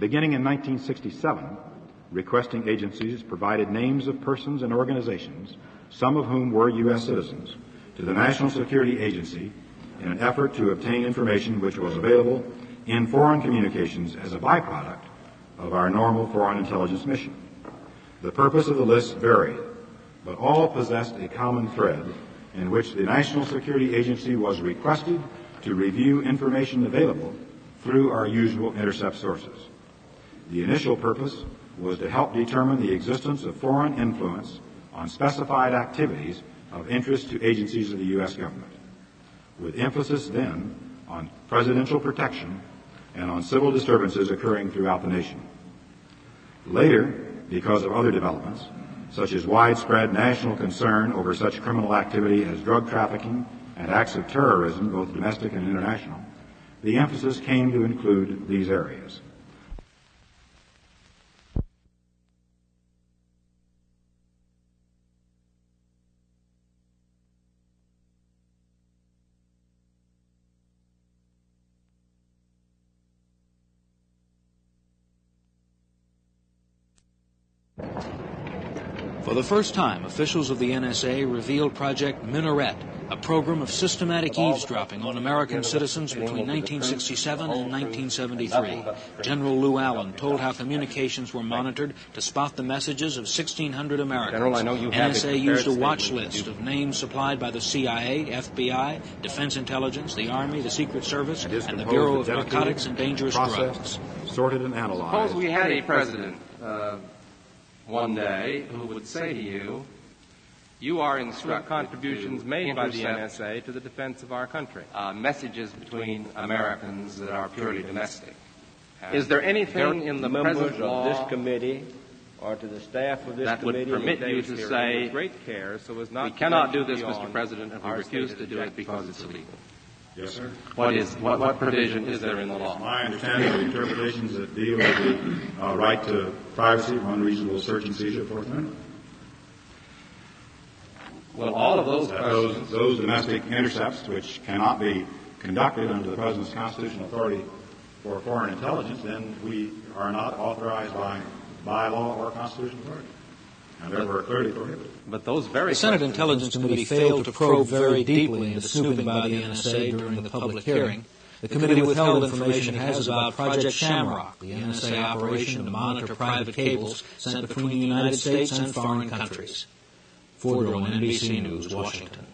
Beginning in 1967, requesting agencies provided names of persons and organizations, some of whom were U.S. citizens, to the National Security Agency in an effort to obtain information which was available in foreign communications as a byproduct of our normal foreign intelligence mission. The purpose of the list varied, but all possessed a common thread in which the National Security Agency was requested to review information available through our usual intercept sources. The initial purpose was to help determine the existence of foreign influence on specified activities of interest to agencies of the U.S. government, with emphasis then on presidential protection and on civil disturbances occurring throughout the nation. Later, because of other developments, such as widespread national concern over such criminal activity as drug trafficking and acts of terrorism, both domestic and international, the emphasis came to include these areas. For the first time, officials of the NSA revealed Project Minaret, a program of systematic eavesdropping on American citizens between 1967 and 1973. General Lew Allen told how communications were monitored to spot the messages of 1,600 Americans. General, I know you have NSA used a watch list of names supplied by the CIA, FBI, Defense Intelligence, the Army, the Secret Service, and the Bureau of Narcotics and Dangerous Drugs. Sorted and analyzed. Suppose we had a president one day who would say to you, you are instructed contributions made by the NSA to the defense of our country. Messages between Americans that are purely domestic. Is there anything in the present law of this committee or to the staff of this that would committee permit you to say, with great care, so as not we to cannot do go this, beyond Mr. President, and we our refuse to stated do it objectives? because it's illegal? Yes, sir. What provision is there in the law? My understanding of the interpretations that deal with the right to privacy from unreasonable search and seizure, Fourth Amendment. Well, all of those questions, those domestic intercepts, which cannot be conducted under the President's constitutional authority for foreign intelligence, then we are not authorized by law or constitutional authority. And therefore clearly prohibited. But those very The Senate Intelligence Committee failed to probe very deeply into snooping by the NSA during the public hearing. The committee withheld information it has about Project Shamrock, the NSA operation to monitor private cables sent between the United States and foreign countries. Ford Rowan, NBC News, Washington.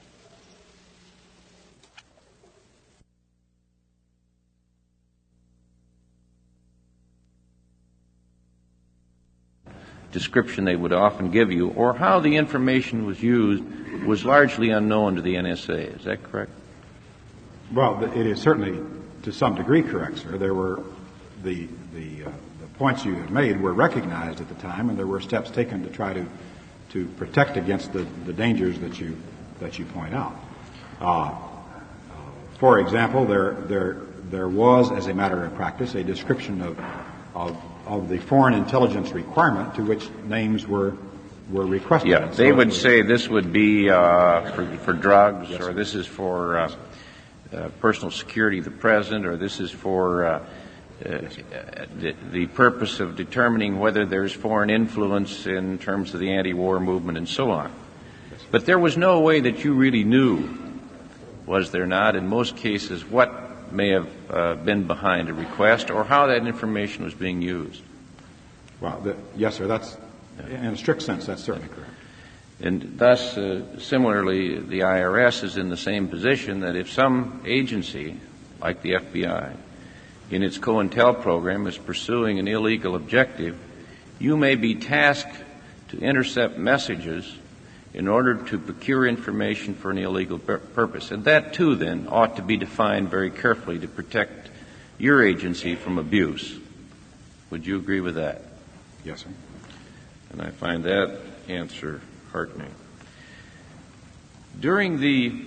Description they would often give you, or how the information was used, was largely unknown to the NSA. Is that correct? Well, it is certainly to some degree correct, sir. There were the points you have made were recognized at the time, and there were steps taken to try to protect against the dangers that you point out. For example, there was, as a matter of practice, a description of the foreign intelligence requirement to which names were requested. Yeah, they would say this would be for drugs, yes, or this is for personal security of the president, or this is for the purpose of determining whether there's foreign influence in terms of the anti-war movement and so on. But there was no way that you really knew, was there not, in most cases, what may have been behind a request or how that information was being used. Well, yes, sir. That's, in a strict sense, that's certainly correct. And thus, similarly, the IRS is in the same position that if some agency, like the FBI, in its COINTEL program is pursuing an illegal objective, you may be tasked to intercept messages in order to procure information for an illegal purpose. And that, too, then, ought to be defined very carefully to protect your agency from abuse. Would you agree with that? Yes, sir. And I find that answer heartening. During the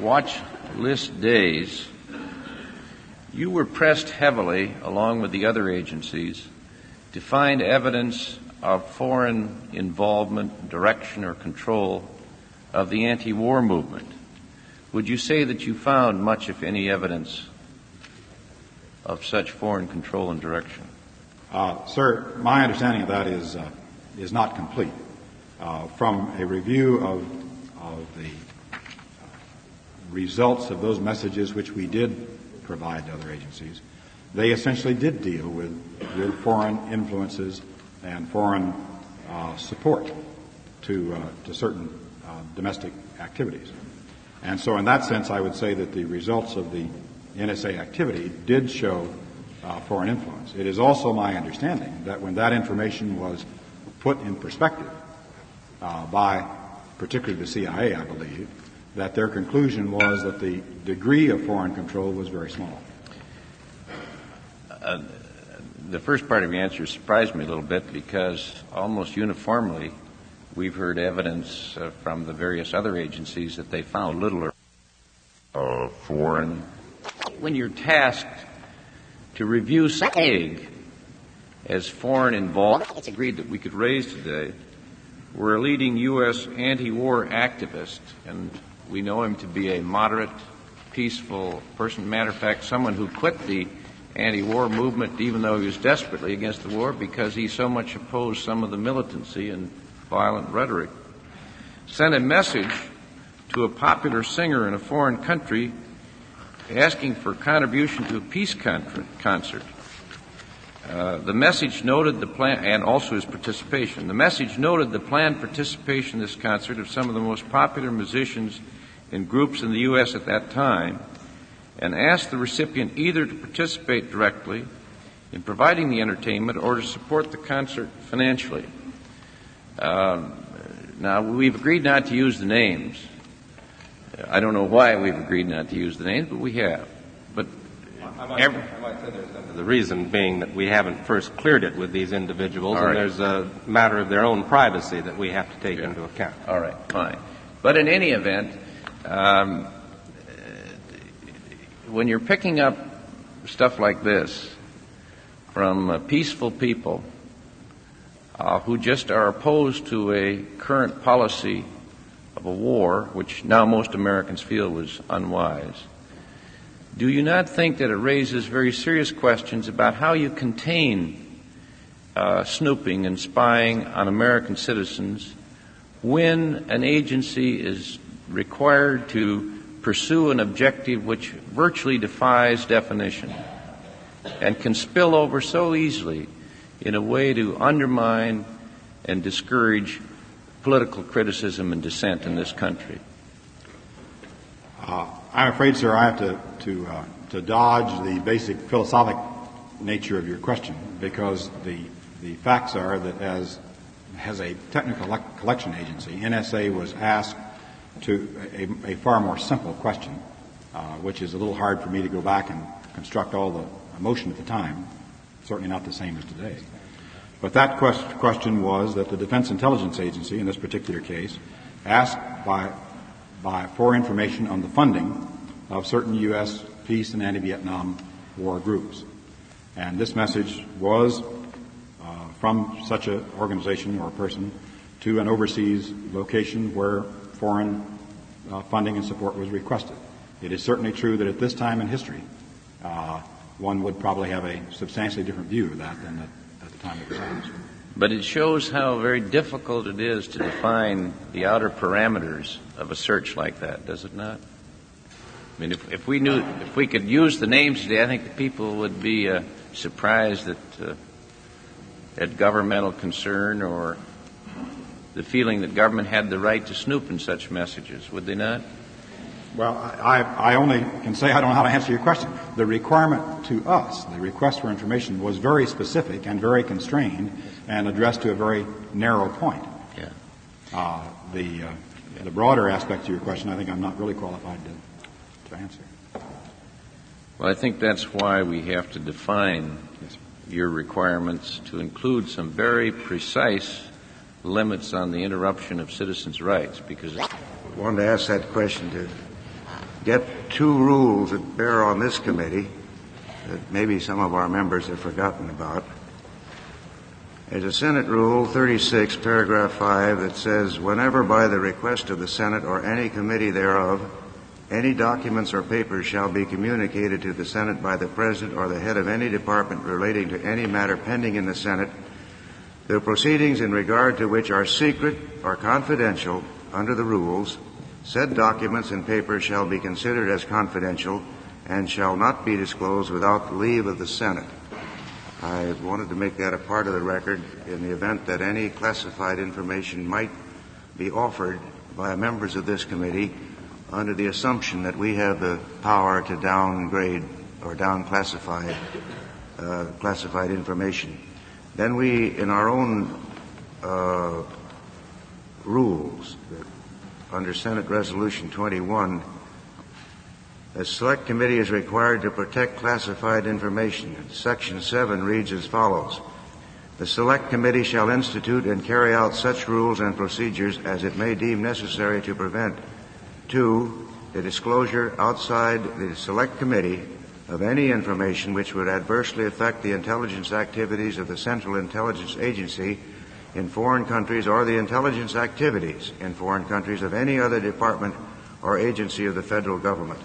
watch list days, you were pressed heavily, along with the other agencies, to find evidence of foreign involvement, direction, or control of the anti-war movement. Would you say that you found much, if any, evidence of such foreign control and direction? Sir, my understanding of that is not complete. From a review of the results of those messages which we did provide to other agencies, they essentially did deal with foreign influences and foreign support to certain domestic activities. And so in that sense, I would say that the results of the NSA activity did show foreign influence. It is also my understanding that when that information was put in perspective by particularly the CIA, I believe, that their conclusion was that the degree of foreign control was very small. The first part of your answer surprised me a little bit because almost uniformly we've heard evidence from the various other agencies that they found little or foreign. When you're tasked to review something as foreign involved, it's agreed that we could raise today, we're a leading U.S. anti-war activist, and we know him to be a moderate, peaceful person. Matter of fact, someone who quit the anti-war movement even though he was desperately against the war because he so much opposed some of the militancy and violent rhetoric. Sent a message to a popular singer in a foreign country asking for contribution to a peace concert. The message noted the plan, and also his participation. The message noted the planned participation in this concert of some of the most popular musicians and groups in the U.S. at that time, and asked the recipient either to participate directly in providing the entertainment or to support the concert financially. Now, we've agreed not to use the names. I don't know why we've agreed not to use the names, but we have. But I might say the reason being that we haven't first cleared it with these individuals, and there's a matter of their own privacy that we have to take into account. All right, fine. But in any event, when you're picking up stuff like this from peaceful people who just are opposed to a current policy of a war, which now most Americans feel was unwise, do you not think that it raises very serious questions about how you contain snooping and spying on American citizens when an agency is required to pursue an objective which virtually defies definition and can spill over so easily in a way to undermine and discourage political criticism and dissent in this country? I'm afraid, sir, I have to dodge the basic philosophic nature of your question because the facts are that as a technical collection agency, NSA was asked to a far more simple question, which is a little hard for me to go back and construct all the emotion at the time, certainly not the same as today. But that question was that the Defense Intelligence Agency, in this particular case, asked for information on the funding of certain U.S. peace and anti-Vietnam War groups. And this message was from such an organization or person to an overseas location where foreign funding and support was requested. It is certainly true that at this time in history, one would probably have a substantially different view of that than at the time it was asked. But it shows how very difficult it is to define the outer parameters of a search like that, does it not? I mean, if we could use the names today, I think the people would be surprised at governmental concern or the feeling that government had the right to snoop in such messages, would they not? Well, I only can say I don't know how to answer your question. The requirement to us, the request for information, was very specific and very constrained and addressed to a very narrow point. Yeah. The broader aspect to your question, I think I'm not really qualified to answer. Well, I think that's why we have to define your requirements to include some very precise limits on the interruption of citizens' rights, because I wanted to ask that question to get two rules that bear on this committee that maybe some of our members have forgotten about. There's a Senate Rule 36, paragraph 5, that says, whenever by the request of the Senate or any committee thereof, any documents or papers shall be communicated to the Senate by the President or the head of any department relating to any matter pending in the Senate, the proceedings in regard to which are secret or confidential under the rules, said documents and papers shall be considered as confidential and shall not be disclosed without the leave of the Senate. I wanted to make that a part of the record in the event that any classified information might be offered by members of this committee under the assumption that we have the power to downgrade or classified information. Then we, in our own rules, under Senate Resolution 21, the Select Committee is required to protect classified information. Section 7 reads as follows. The Select Committee shall institute and carry out such rules and procedures as it may deem necessary to prevent 2. The disclosure outside the Select Committee of any information which would adversely affect the intelligence activities of the Central Intelligence Agency in foreign countries or the intelligence activities in foreign countries of any other department or agency of the federal government.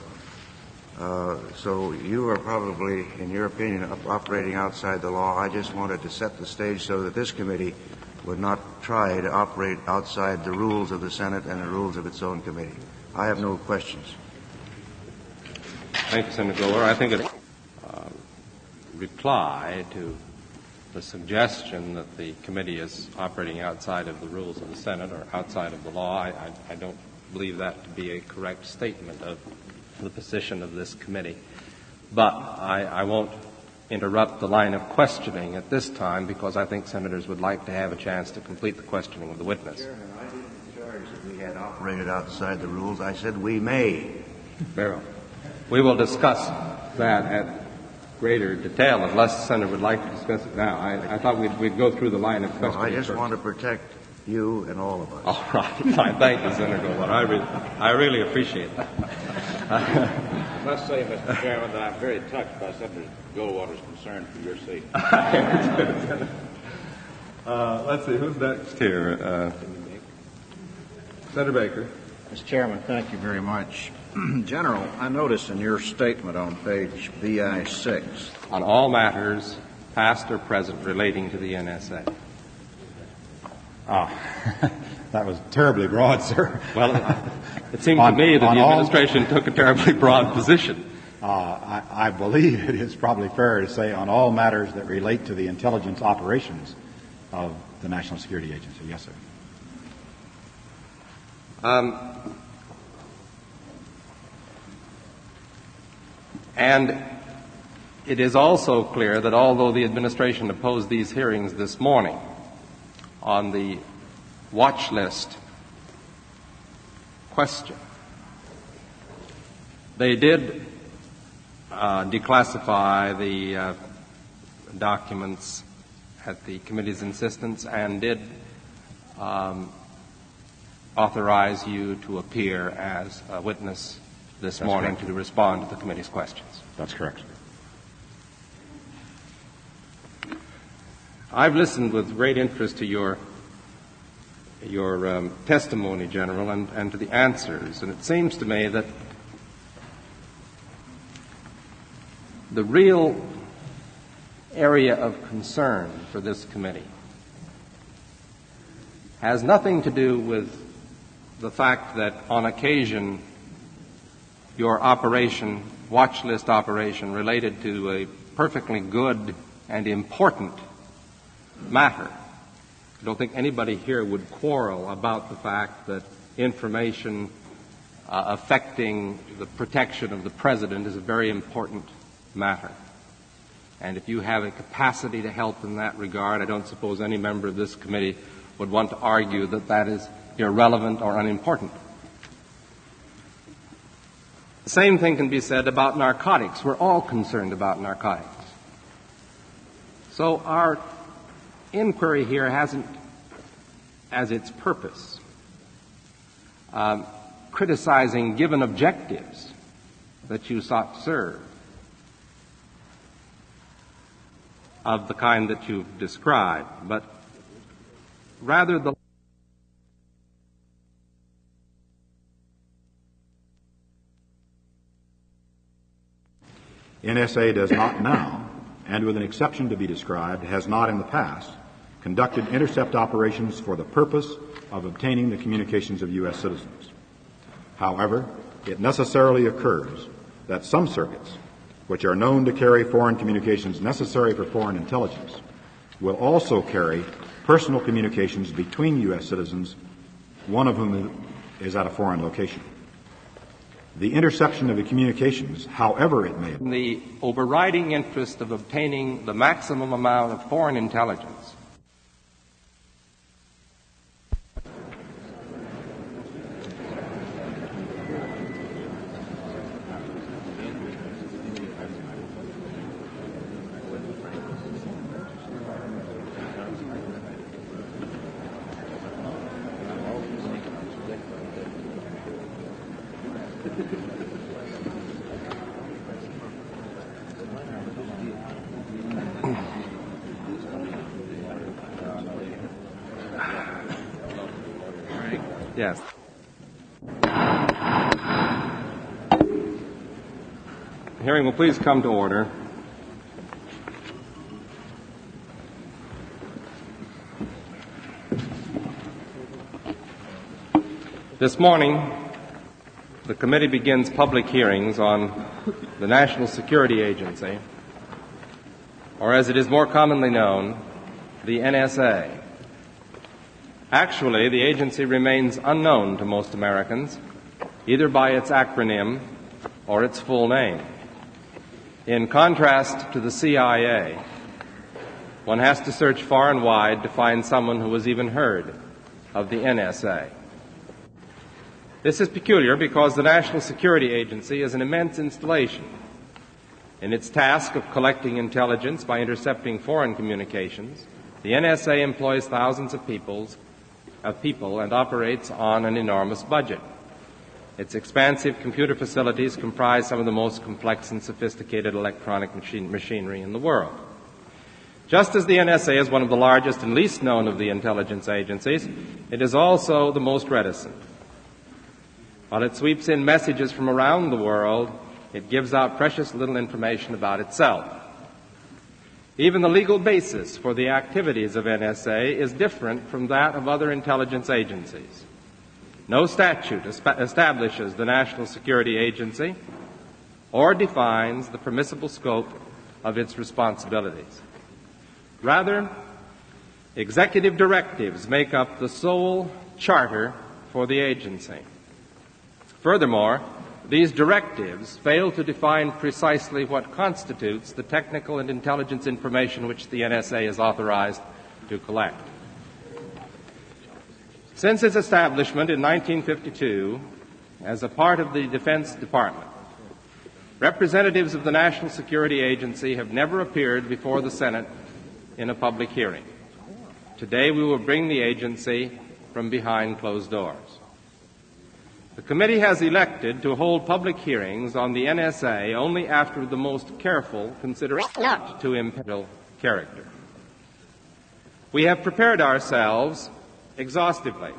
So you are probably, in your opinion, operating outside the law. I just wanted to set the stage so that this committee would not try to operate outside the rules of the Senate and the rules of its own committee. I have no questions. Thank you, Senator Goler. I think it reply to the suggestion that the committee is operating outside of the rules of the Senate or outside of the law. I don't believe that to be a correct statement of the position of this committee. But I won't interrupt the line of questioning at this time because I think senators would like to have a chance to complete the questioning of the witness. Chairman, I didn't charge that we had operated outside the rules. I said we may. Very well. We will discuss that at greater detail unless the senator would like to discuss it now. I thought we'd go through the line of questioning. No, I just first. want to protect you and all of us. All right. Fine. Thank you, Senator Goldwater. I really appreciate that. I must say, Mr. Chairman, that I'm very touched by Senator Goldwater's concern for your safety. Let's see. Who's next here? Senator Baker. Mr. Chairman, thank you very much. General, I notice in your statement on page BI-6. On all matters, past or present, relating to the NSA. That was terribly broad, sir. Well, it seemed to me that the administration took a terribly broad position. I believe it is probably fair to say on all matters that relate to the intelligence operations of the National Security Agency. Yes, sir. And it is also clear that although the administration opposed these hearings this morning on the watch list question, they did declassify the documents at the committee's insistence and did authorize you to appear as a witness this morning to respond to the committee's questions. That's correct. I've listened with great interest to your testimony, General, and to the answers, and it seems to me that the real area of concern for this committee has nothing to do with the fact that on occasion your operation, watch list operation, related to a perfectly good and important matter. I don't think anybody here would quarrel about the fact that information affecting the protection of the President is a very important matter. And if you have a capacity to help in that regard, I don't suppose any member of this committee would want to argue that that is irrelevant or unimportant. The same thing can be said about narcotics. We're all concerned about narcotics. So our inquiry here hasn't as its purpose criticizing given objectives that you sought to serve of the kind that you've described, but rather the NSA does not now, and with an exception to be described, has not in the past, conducted intercept operations for the purpose of obtaining the communications of U.S. citizens. However, it necessarily occurs that some circuits, which are known to carry foreign communications necessary for foreign intelligence, will also carry personal communications between U.S. citizens, one of whom is at a foreign location. The interception of the communications, however it may be, the overriding interest of obtaining the maximum amount of foreign intelligence Yes. The hearing will please come to order. This morning, the committee begins public hearings on the National Security Agency, or as it is more commonly known, the NSA. Actually, the agency remains unknown to most Americans, either by its acronym or its full name. In contrast to the CIA, one has to search far and wide to find someone who has even heard of the NSA. This is peculiar because the National Security Agency is an immense installation. In its task of collecting intelligence by intercepting foreign communications, the NSA employs thousands of people and operates on an enormous budget. Its expansive computer facilities comprise some of the most complex and sophisticated electronic machinery in the world. Just as the NSA is one of the largest and least known of the intelligence agencies, it is also the most reticent. While it sweeps in messages from around the world, it gives out precious little information about itself. Even the legal basis for the activities of NSA is different from that of other intelligence agencies. No statute establishes the National Security Agency or defines the permissible scope of its responsibilities. Rather, executive directives make up the sole charter for the agency. Furthermore, these directives fail to define precisely what constitutes the technical and intelligence information which the NSA is authorized to collect. Since its establishment in 1952, as a part of the Defense Department, representatives of the National Security Agency have never appeared before the Senate in a public hearing. Today we will bring the agency from behind closed doors. The committee has elected to hold public hearings on the NSA only after the most careful consideration to imperial character. We have prepared ourselves exhaustively.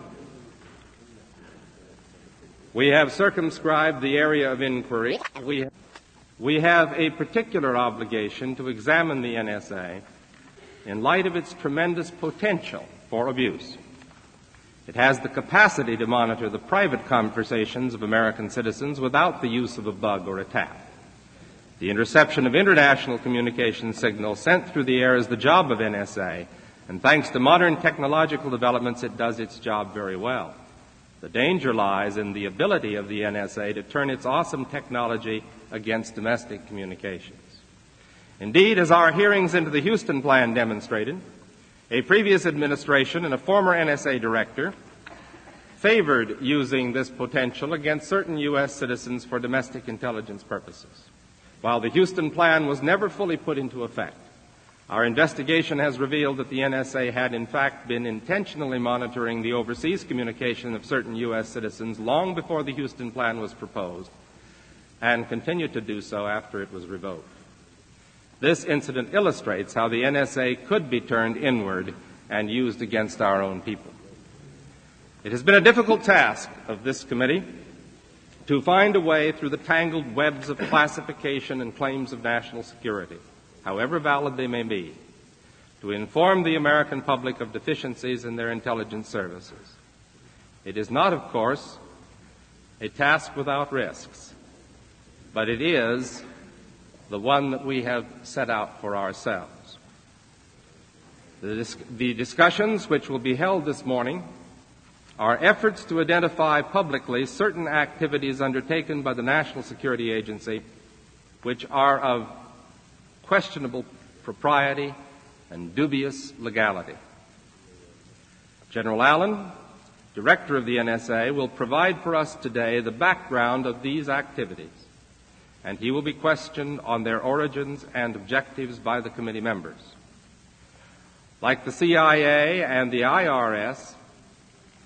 We have circumscribed the area of inquiry. We have a particular obligation to examine the NSA in light of its tremendous potential for abuse. It has the capacity to monitor the private conversations of American citizens without the use of a bug or a tap. The interception of international communication signals sent through the air is the job of NSA, and thanks to modern technological developments, it does its job very well. The danger lies in the ability of the NSA to turn its awesome technology against domestic communications. Indeed, as our hearings into the Houston Plan demonstrated, a previous administration and a former NSA director favored using this potential against certain U.S. citizens for domestic intelligence purposes. While the Houston Plan was never fully put into effect, our investigation has revealed that the NSA had in fact been intentionally monitoring the overseas communication of certain U.S. citizens long before the Houston Plan was proposed, and continued to do so after it was revoked. This incident illustrates how the NSA could be turned inward and used against our own people. It has been a difficult task of this committee to find a way through the tangled webs of classification and claims of national security, however valid they may be, to inform the American public of deficiencies in their intelligence services. It is not, of course, a task without risks, but it is the one that we have set out for ourselves. The discussions which will be held this morning are efforts to identify publicly certain activities undertaken by the National Security Agency which are of questionable propriety and dubious legality. General Allen, Director of the NSA, will provide for us today the background of these activities, and he will be questioned on their origins and objectives by the committee members. Like the CIA and the IRS,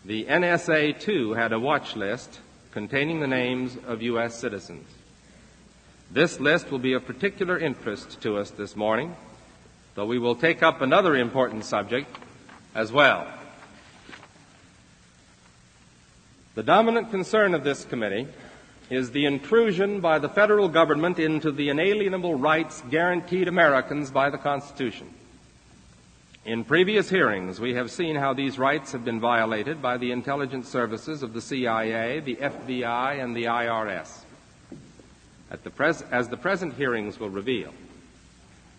the NSA, too, had a watch list containing the names of U.S. citizens. This list will be of particular interest to us this morning, though we will take up another important subject as well. The dominant concern of this committee is the intrusion by the federal government into the inalienable rights guaranteed Americans by the Constitution. In previous hearings, we have seen how these rights have been violated by the intelligence services of the CIA, the FBI, and the IRS. As the present hearings will reveal,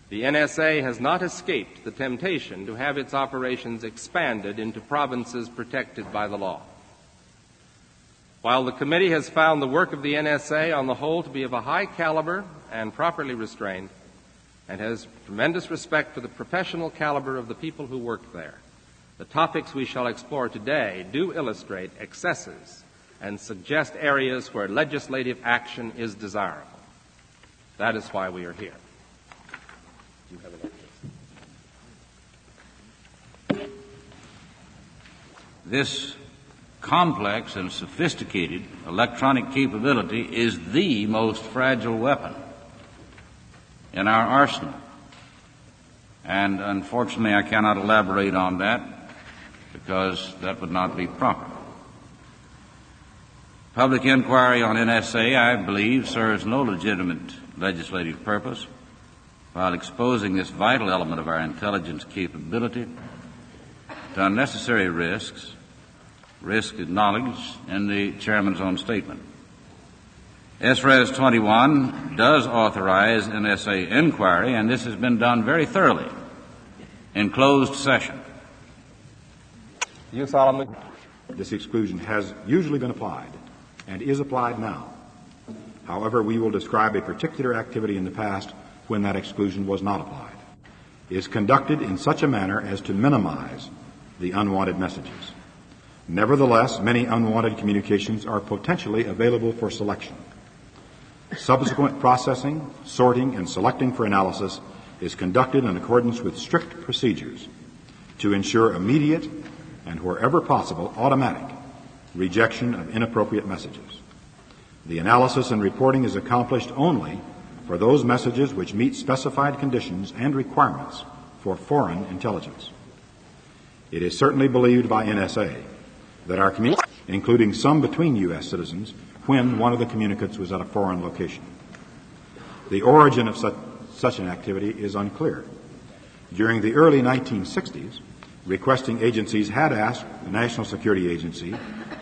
the NSA has not escaped the temptation to have its operations expanded into provinces protected by the law. While the committee has found the work of the NSA on the whole to be of a high caliber and properly restrained, and has tremendous respect for the professional caliber of the people who work there, the topics we shall explore today do illustrate excesses and suggest areas where legislative action is desirable. That is why we are here. Do you have an interest? This complex and sophisticated electronic capability is the most fragile weapon in our arsenal. And unfortunately, I cannot elaborate on that because that would not be proper. Public inquiry on NSA, I believe, serves no legitimate legislative purpose while exposing this vital element of our intelligence capability to unnecessary risks acknowledged in the chairman's own statement. SRES 21 does authorize NSA inquiry, and this has been done very thoroughly in closed session. You solemnly. This exclusion has usually been applied and is applied now. However, we will describe a particular activity in the past when that exclusion was not applied. It is conducted in such a manner as to minimize the unwanted messages. Nevertheless, many unwanted communications are potentially available for selection. Subsequent processing, sorting, and selecting for analysis is conducted in accordance with strict procedures to ensure immediate and, wherever possible, automatic rejection of inappropriate messages. The analysis and reporting is accomplished only for those messages which meet specified conditions and requirements for foreign intelligence. It is certainly believed by NSA that our communications, including some between U.S. citizens, when one of the communicants was at a foreign location. The origin of such an activity is unclear. During the early 1960s, requesting agencies had asked the National Security Agency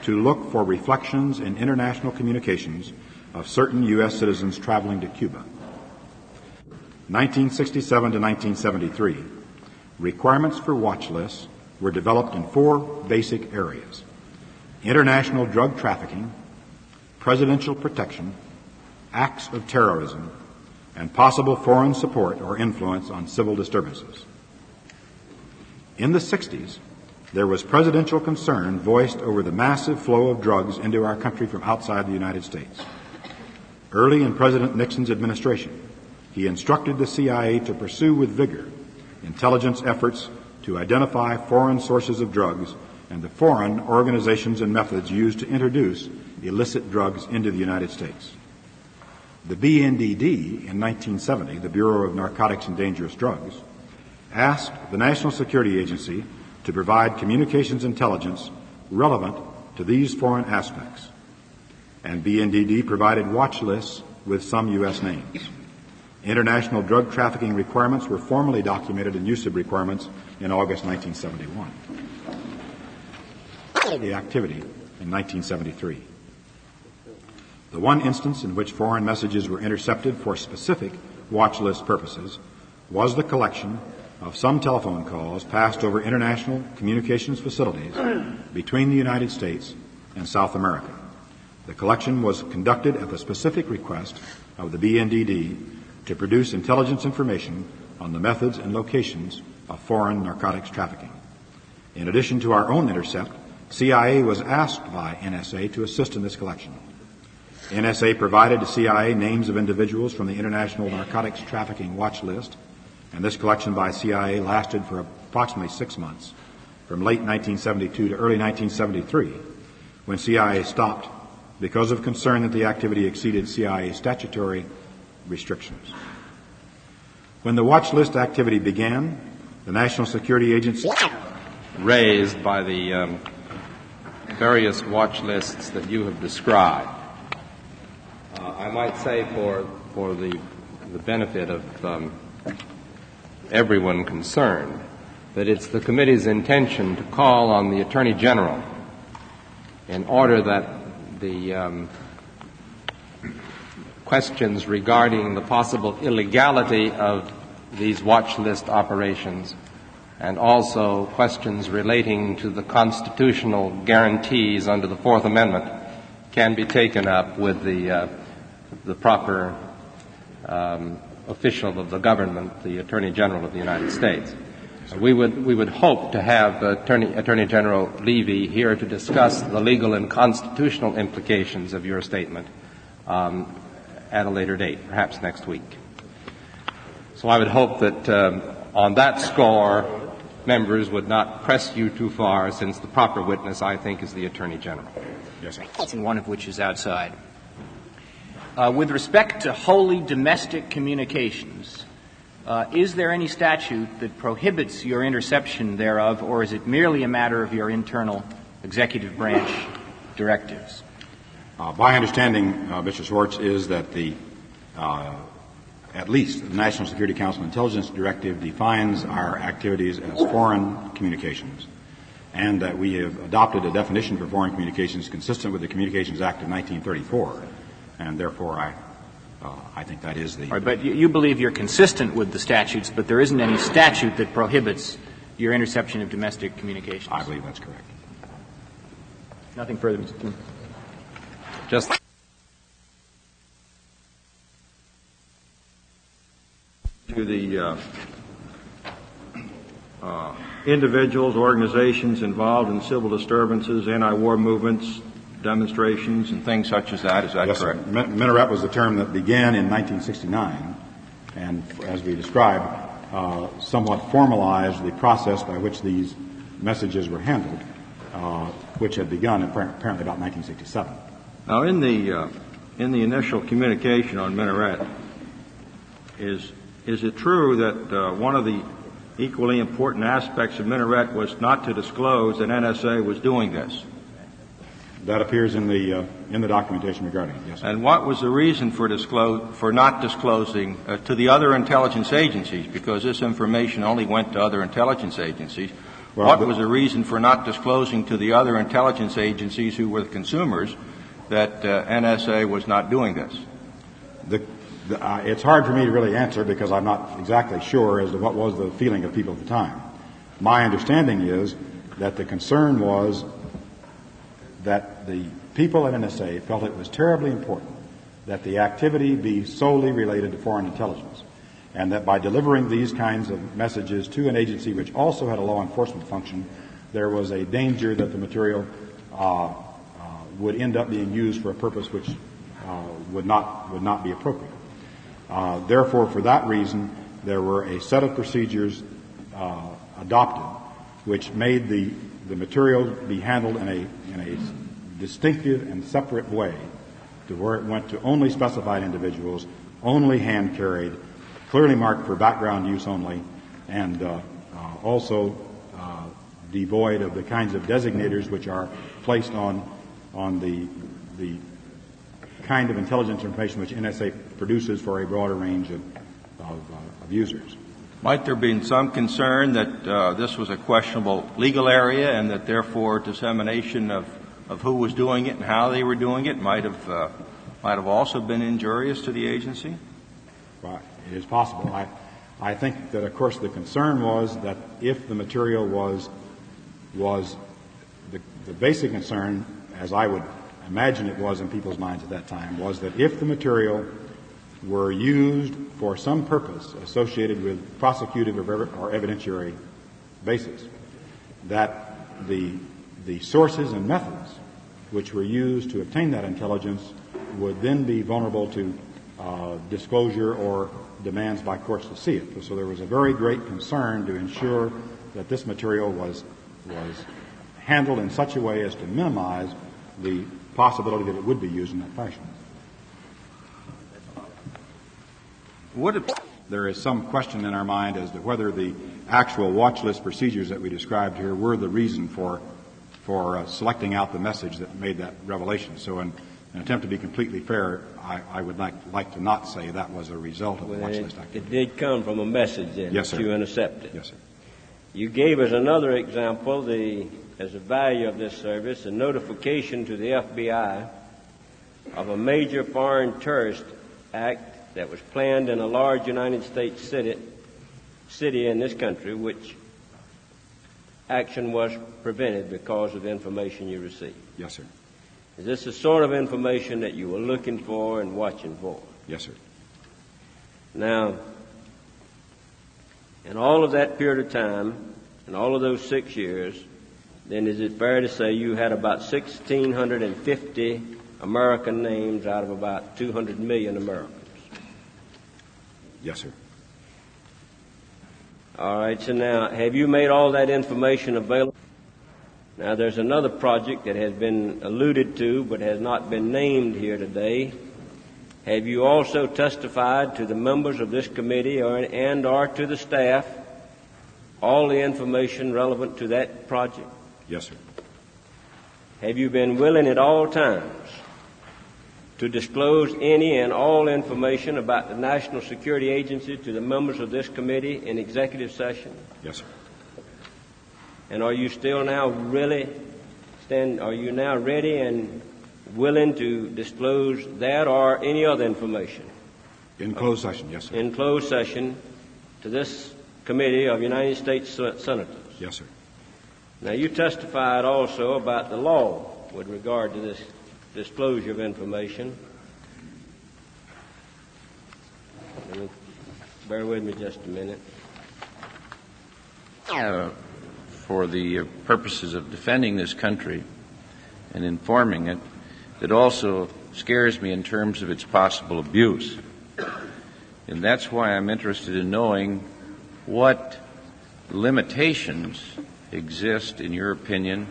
to look for reflections in international communications of certain U.S. citizens traveling to Cuba. 1967 to 1973, requirements for watch lists were developed in 4 basic areas: international drug trafficking, presidential protection, acts of terrorism, and possible foreign support or influence on civil disturbances. In the 60s, there was presidential concern voiced over the massive flow of drugs into our country from outside the United States. Early in President Nixon's administration, he instructed the CIA to pursue with vigor intelligence efforts to identify foreign sources of drugs and the foreign organizations and methods used to introduce illicit drugs into the United States. The BNDD in 1970, the Bureau of Narcotics and Dangerous Drugs, asked the National Security Agency to provide communications intelligence relevant to these foreign aspects. and BNDD provided watch lists with some U.S. names. International drug trafficking requirements were formally documented in USIB requirements in August 1971. The activity in 1973. The one instance in which foreign messages were intercepted for specific watch list purposes was the collection of some telephone calls passed over international communications facilities between the United States and South America. The collection was conducted at the specific request of the BNDD to produce intelligence information on the methods and locations of foreign narcotics trafficking. In addition to our own intercept, CIA was asked by NSA to assist in this collection. NSA provided to CIA names of individuals from the International Narcotics Trafficking Watch List, and this collection by CIA lasted for approximately 6 months, from late 1972 to early 1973, when CIA stopped because of concern that the activity exceeded CIA statutory restrictions. When the watch list activity began, the National Security Agency raised by the various watch lists that you have described. I might say for the benefit of everyone concerned that it's the committee's intention to call on the Attorney General in order that the questions regarding the possible illegality of these watch list operations and also questions relating to the constitutional guarantees under the Fourth Amendment can be taken up with the proper official of the government, the Attorney General of the United States. We would hope to have Attorney General Levy here to discuss the legal and constitutional implications of your statement at a later date, perhaps next week. So I would hope that on that score, members would not press you too far, since the proper witness, I think, is the Attorney General. Yes, sir. And one of which is outside. With respect to wholly domestic communications, is there any statute that prohibits your interception thereof, or is it merely a matter of your internal executive branch directives? My understanding, Mr. Schwartz, is that at least the National Security Council Intelligence Directive defines our activities as foreign communications, and that we have adopted a definition for foreign communications consistent with the Communications Act of 1934, and therefore I think that is the... All right, but you believe you're consistent with the statutes, but there isn't any statute that prohibits your interception of domestic communications? I believe that's correct. Nothing further, Mr. King. Just to the individuals, organizations involved in civil disturbances, anti-war movements, demonstrations, and things such as that. Is that yes, correct? Sir. Minaret was the term that began in 1969, and as we described, somewhat formalized the process by which these messages were handled, which had begun apparently about 1967. Now, in the initial communication on Minaret, is it true that one of the equally important aspects of Minaret was not to disclose that NSA was doing this? That appears in the documentation regarding it, yes, sir. And what was the reason for not disclosing to the other intelligence agencies? Because this information only went to other intelligence agencies. Well, what was the reason for not disclosing to the other intelligence agencies who were the consumers that NSA was not doing this? It's hard for me to really answer because I'm not exactly sure as to what was the feeling of people at the time. My understanding is that the concern was that the people at NSA felt it was terribly important that the activity be solely related to foreign intelligence, and that by delivering these kinds of messages to an agency which also had a law enforcement function, there was a danger that the material would end up being used for a purpose which would not be appropriate. Therefore, for that reason, there were a set of procedures adopted which made the material be handled in a distinctive and separate way, to where it went to only specified individuals, only hand carried, clearly marked for background use only, and also devoid of the kinds of designators which are placed on the kind of intelligence information which NSA produces for a broader range of users. Might there be some concern that this was a questionable legal area and that therefore dissemination of who was doing it and how they were doing it might have also been injurious to the agency? Well, it is possible. I think that, of course, the concern was that if the material was the basic concern, as I would imagine it was in people's minds at that time, was that if the material were used for some purpose associated with prosecutive or evidentiary basis, that the sources and methods which were used to obtain that intelligence would then be vulnerable to disclosure or demands by courts to see it. So there was a very great concern to ensure that this material was handled in such a way as to minimize the possibility that it would be used in that fashion. There is some question in our mind as to whether the actual watch list procedures that we described here were the reason for selecting out the message that made that revelation. So in an attempt to be completely fair, I would like to not say that was a result of the watch list activity. It did come from a message then Yes, that sir. you intercepted. Yes, sir. You gave us another example, as a value of this service, a notification to the FBI of a major foreign terrorist act that was planned in a large United States city in this country, which action was prevented because of the information you received. Yes, sir. Is this the sort of information that you were looking for and watching for? Yes, sir. Now, in all of that period of time, in all of those 6 years, then is it fair to say you had about 1,650 American names out of about 200 million Americans? Yes, sir. All right, so now, have you made all that information available? Now, there's another project that has been alluded to but has not been named here today. Have you also testified to the members of this committee or to the staff all the information relevant to that project? Yes, sir. Have you been willing at all times to disclose any and all information about the National Security Agency to the members of this committee in executive session? Yes, sir. And are you now ready and willing to disclose that or any other information? In closed session, yes, sir. In closed session to this committee of United States Senators? Yes, sir. Now, you testified also about the law with regard to this disclosure of information. Bear with me just a minute. For the purposes of defending this country and informing it, it also scares me in terms of its possible abuse. And that's why I'm interested in knowing what limitations exist, in your opinion,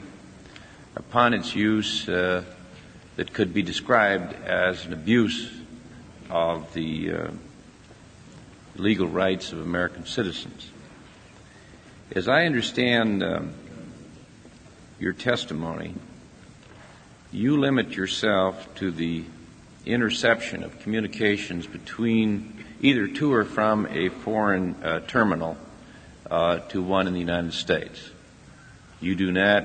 upon its use that could be described as an abuse of the legal rights of American citizens. As I understand your testimony, you limit yourself to the interception of communications between either to or from a foreign terminal to one in the United States. You do not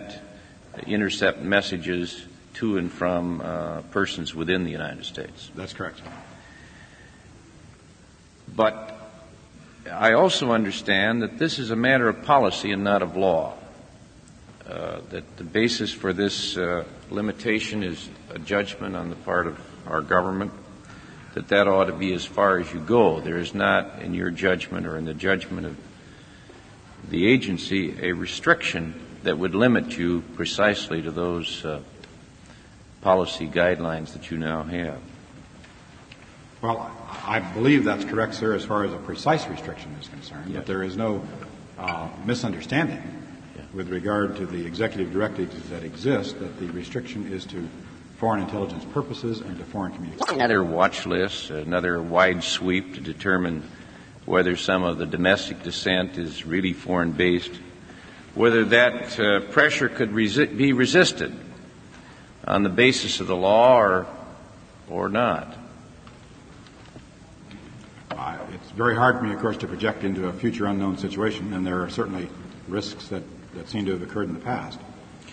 intercept messages to and from persons within the United States. That's correct. But I also understand that this is a matter of policy and not of law, that the basis for this limitation is a judgment on the part of our government, that ought to be as far as you go. There is not, in your judgment or in the judgment of the agency, a restriction that would limit you precisely to those policy guidelines that you now have. Well, I believe that's correct, sir, as far as a precise restriction is concerned. Yes. But there is no misunderstanding with regard to the executive directives that exist, that the restriction is to foreign intelligence purposes and to foreign communications. Another watch list, another wide sweep to determine whether some of the domestic dissent is really foreign-based, whether that pressure could be resisted on the basis of the law or or not? It's very hard for me, of course, to project into a future unknown situation, and there are certainly risks that seem to have occurred in the past.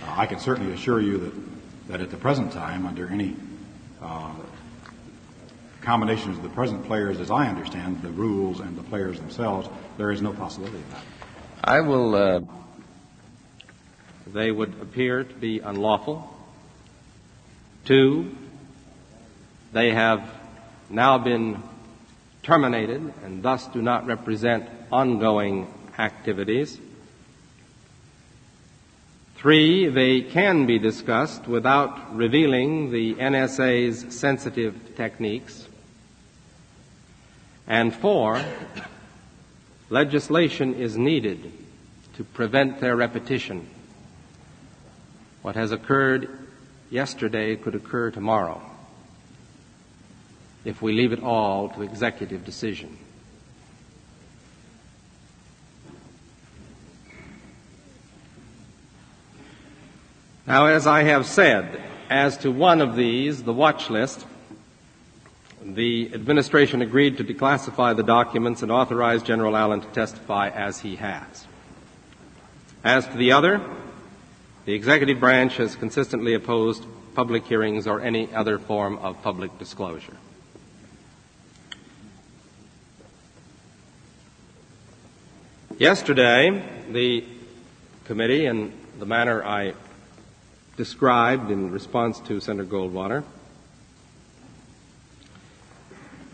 I can certainly assure you that at the present time, under any combinations of the present players, as I understand the rules and the players themselves, there is no possibility of that. I will. They would appear to be unlawful. 2, they have now been terminated and thus do not represent ongoing activities. 3, they can be discussed without revealing the NSA's sensitive techniques. And 4, legislation is needed to prevent their repetition. What has occurred yesterday could occur tomorrow if we leave it all to executive decision. Now, as I have said, as to one of these, the watch list, the administration agreed to declassify the documents and authorize General Allen to testify as he has. As to the other, the executive branch has consistently opposed public hearings or any other form of public disclosure. Yesterday, the committee, in the manner I described in response to Senator Goldwater,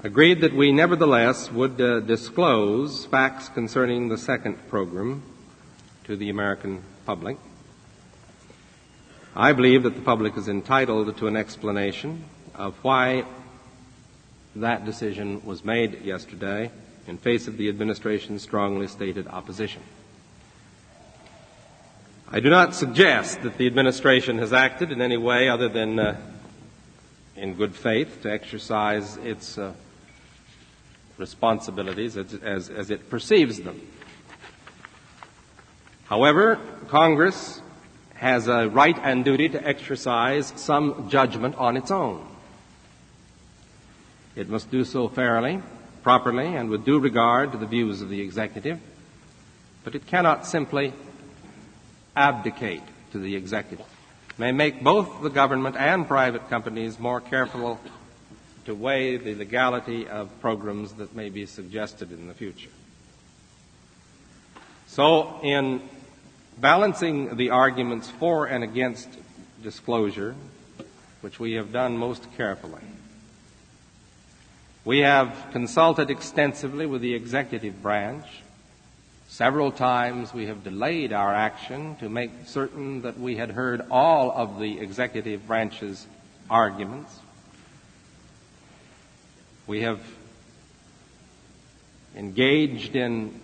agreed that we nevertheless would disclose facts concerning the second program to the American public. I believe that the public is entitled to an explanation of why that decision was made yesterday in face of the administration's strongly stated opposition. I do not suggest that the administration has acted in any way other than in good faith to exercise its responsibilities as it perceives them. However, Congress has a right and duty to exercise some judgment on its own. It must do so fairly, properly, and with due regard to the views of the executive, but it cannot simply abdicate to the executive. It may make both the government and private companies more careful to weigh the legality of programs that may be suggested in the future. So, in balancing the arguments for and against disclosure, which we have done most carefully, we have consulted extensively with the executive branch. Several times we have delayed our action to make certain that we had heard all of the executive branch's arguments. We have engaged in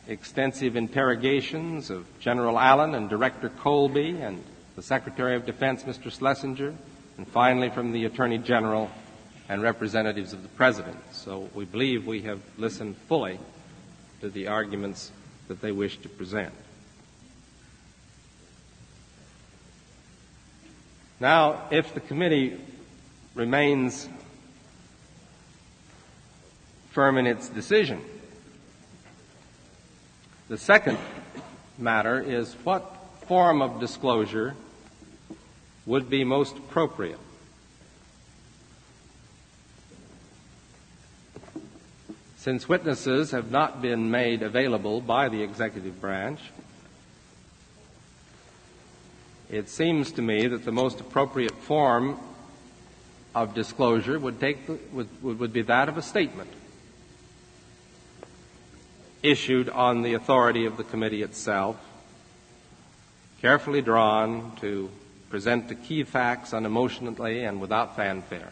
extensive interrogations of General Allen and Director Colby and the Secretary of Defense, Mr. Schlesinger, and finally from the Attorney General and representatives of the President. So we believe we have listened fully to the arguments that they wish to present. Now, if the committee remains firm in its decision, the second matter is what form of disclosure would be most appropriate. Since witnesses have not been made available by the executive branch, it seems to me that the most appropriate form of disclosure would be that of a statement issued on the authority of the committee itself, carefully drawn to present the key facts unemotionally and without fanfare.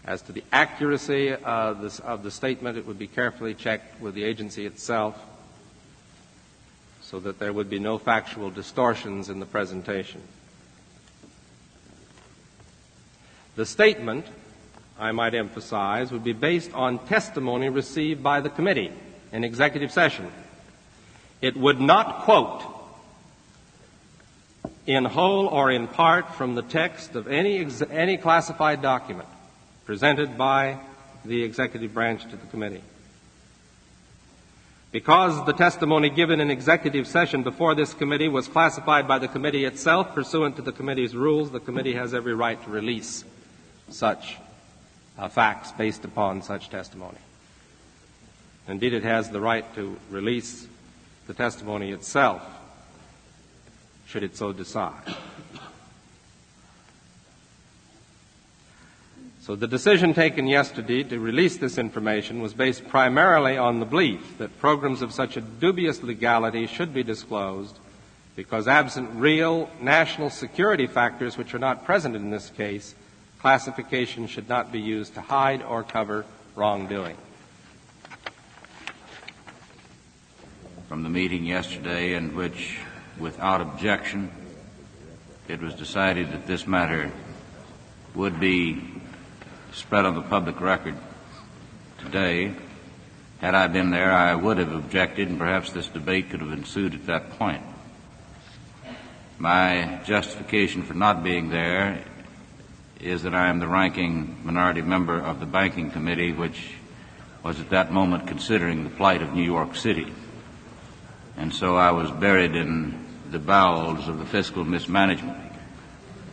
As to the accuracy of the statement, it would be carefully checked with the agency itself so that there would be no factual distortions in the presentation. The statement, I might emphasize, would be based on testimony received by the committee in executive session. It would not quote in whole or in part from the text of any classified document presented by the executive branch to the committee. Because the testimony given in executive session before this committee was classified by the committee itself pursuant to the committee's rules, the committee has every right to release such facts based upon such testimony. Indeed, it has the right to release the testimony itself, should it so decide. So the decision taken yesterday to release this information was based primarily on the belief that programs of such a dubious legality should be disclosed because absent real national security factors which are not present in this case, classification should not be used to hide or cover wrongdoing. From the meeting yesterday in which, without objection, it was decided that this matter would be spread on the public record today. Had I been there, I would have objected, and perhaps this debate could have ensued at that point. My justification for not being there is that I am the ranking minority member of the Banking Committee, which was at that moment considering the plight of New York City. And so I was buried in the bowels of the fiscal mismanagement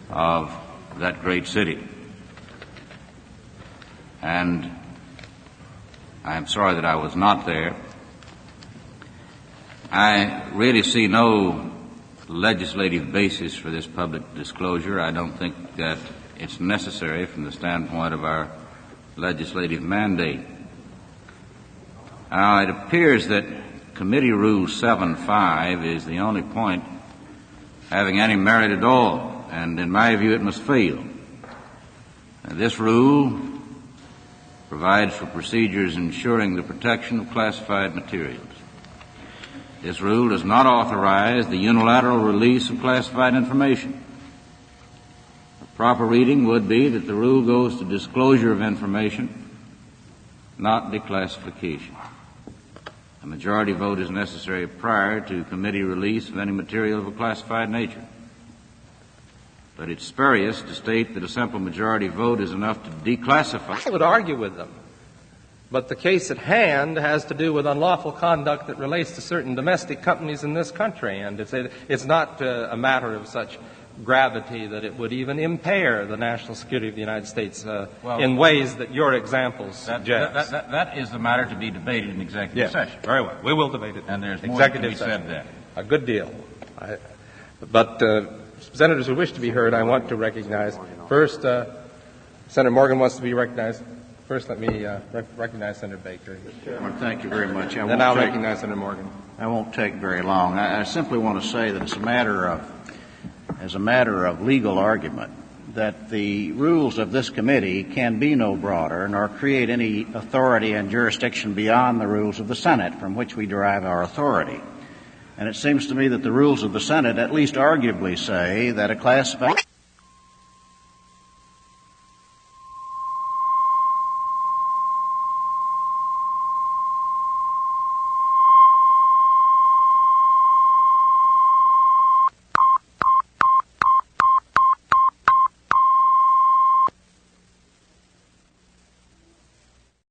of that great city. And I am sorry that I was not there. I really see no legislative basis for this public disclosure. I don't think that it's necessary from the standpoint of our legislative mandate. Now, it appears that Committee Rule 7.5 is the only point having any merit at all, and in my view it must fail. This rule provides for procedures ensuring the protection of classified materials. This rule does not authorize the unilateral release of classified information. A proper reading would be that the rule goes to disclosure of information, not declassification. A majority vote is necessary prior to committee release of any material of a classified nature. But it's spurious to state that a simple majority vote is enough to declassify. I would argue with them. But the case at hand has to do with unlawful conduct that relates to certain domestic companies in this country. And it's not a matter of such gravity that it would even impair the national security of the United States in ways that your examples suggest. That is the matter to be debated in executive session. Very well. We will debate it. And there's more executive to be session. said there. A good deal. But senators who wish to be heard, I want to recognize. First, Senator Morgan wants to be recognized. First, let me recognize Senator Baker. Well, thank you very much. Then I'll recognize Senator Morgan. I won't take very long. I simply want to say that it's a matter of legal argument that the rules of this committee can be no broader nor create any authority and jurisdiction beyond the rules of the Senate from which we derive our authority. And it seems to me that the rules of the Senate at least arguably say that a classified